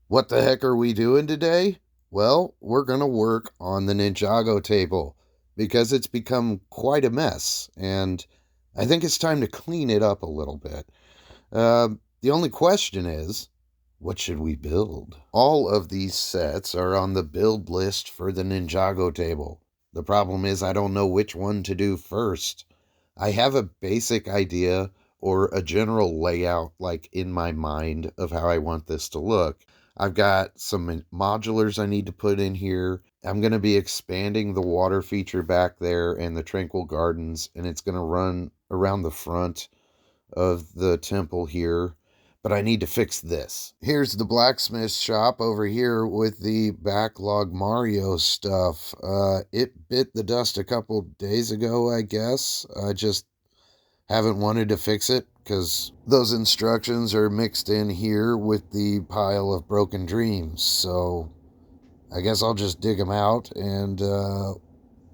What the heck are we doing today? Well, we're going to work on the Ninjago table because it's become quite a mess, and I think it's time to clean it up a little bit. The only question is, what should we build? All of these sets are on the build list for the Ninjago table. The problem is, I don't know which one to do first. I have a basic idea or a general layout, like in my mind, of how I want this to look. I've got some modulars I need to put in here. I'm going to be expanding the water feature back there and the tranquil gardens, and it's going to run around the front of the temple here. But I need to fix this. Here's the blacksmith shop over here with the backlog Mario stuff. It bit the dust a couple days ago, I guess. I just haven't wanted to fix it because those instructions are mixed in here with the pile of broken dreams. So I guess I'll just dig them out and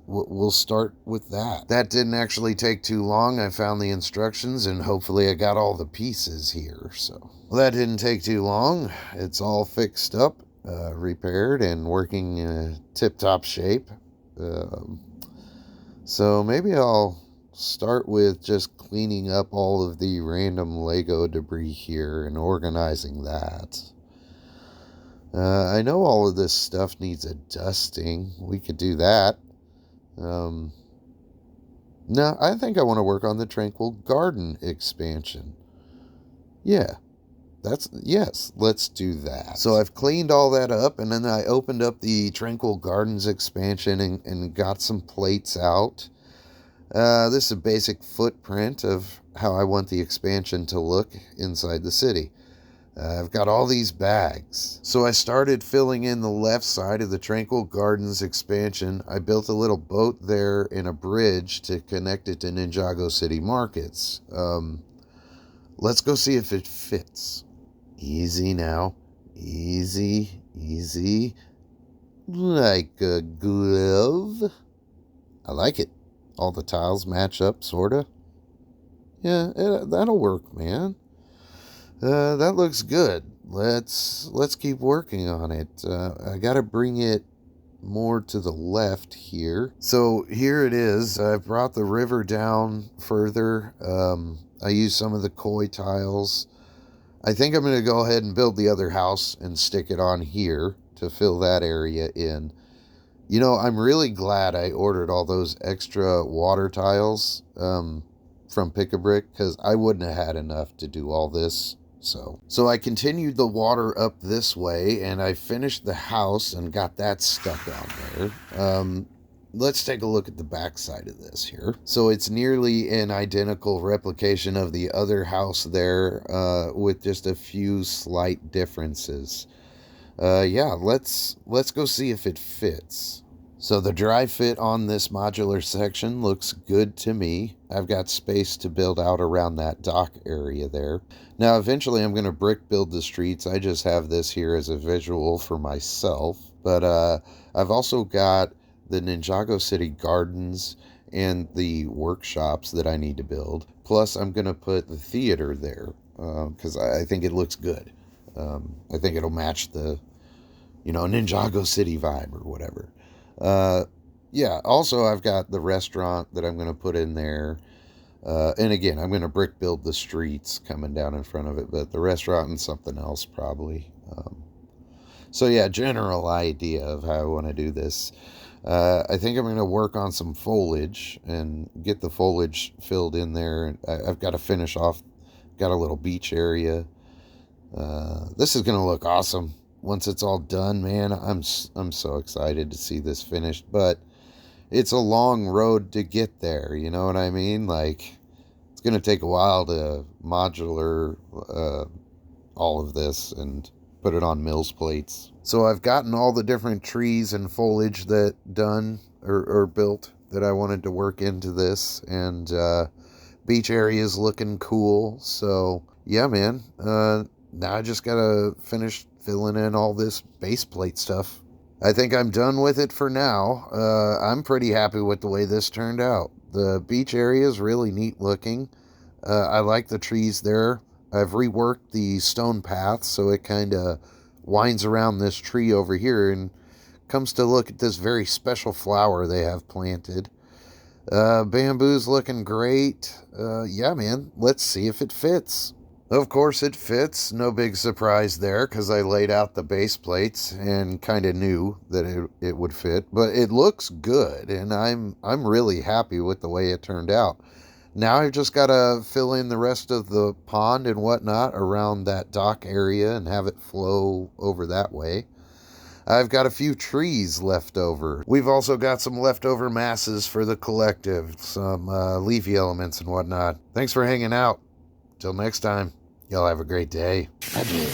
we'll start with that. That didn't actually take too long. I found the instructions and hopefully I got all the pieces here. So well, that didn't take too long. It's all fixed up, repaired, and working in tip-top shape. So maybe I'll start with just cleaning up all of the random Lego debris here and organizing that. I know all of this stuff needs a dusting. We could do that. No, I think I want to work on the Tranquil Garden expansion. Yeah, yes, let's do that. So I've cleaned all that up, and then I opened up the Tranquil Gardens expansion and got some plates out. This is a basic footprint of how I want the expansion to look inside the city. I've got all these bags. So I started filling in the left side of the Tranquil Gardens expansion. I built a little boat there and a bridge to connect it to Ninjago City Markets. Let's go see if it fits. Easy now. Easy, easy. Like a glove. I like it. All the tiles match up, sorta. Yeah, that'll work, man. That looks good. Let's keep working on it. I gotta bring it more to the left here. So here it is. I've brought the river down further. I used some of the koi tiles. I think I'm gonna go ahead and build the other house and stick it on here to fill that area in. You know, I'm really glad I ordered all those extra water tiles from Pick-a-Brick because I wouldn't have had enough to do all this. So I continued the water up this way and I finished the house and got that stuck on there. Let's take a look at the back side of this here. So it's nearly an identical replication of the other house there with just a few slight differences. Yeah, let's go see if it fits. So the dry fit on this modular section looks good to me. I've got space to build out around that dock area there. Now eventually I'm going to brick build the streets. I just have this here as a visual for myself. But I've also got the Ninjago City Gardens and the workshops that I need to build. Plus I'm going to put the theater there because I think it looks good. I think it'll match the, Ninjago City vibe or whatever. Yeah, also I've got the restaurant that I'm going to put in there. And again, I'm going to brick build the streets coming down in front of it, but the restaurant and something else probably. So yeah, general idea of how I want to do this. I think I'm going to work on some foliage and get the foliage filled in there. I've got to finish off, got a little beach area. This is going to look awesome once it's all done, man. I'm so excited to see this finished, but it's a long road to get there, you know what I mean? Like, it's going to take a while to modular all of this and put it on Mills plates. So I've gotten all the different trees and foliage that done or built that I wanted to work into this, and beach area is looking cool. So yeah, man, now I just gotta finish filling in all this base plate stuff. I think I'm done with it for now. I'm pretty happy with the way this turned out. The beach area is really neat looking. I like the trees there. I've reworked the stone path so it kind of winds around this tree over here and comes to look at this very special flower they have planted. Bamboo's looking great. Yeah, man, let's see if it fits. Of course it fits. No big surprise there because I laid out the base plates and kind of knew that it would fit. But it looks good, and I'm really happy with the way it turned out. Now I've just got to fill in the rest of the pond and whatnot around that dock area and have it flow over that way. I've got a few trees left over. We've also got some leftover masses for the collective, some leafy elements and whatnot. Thanks for hanging out. Till next time, y'all have a great day. Adieu.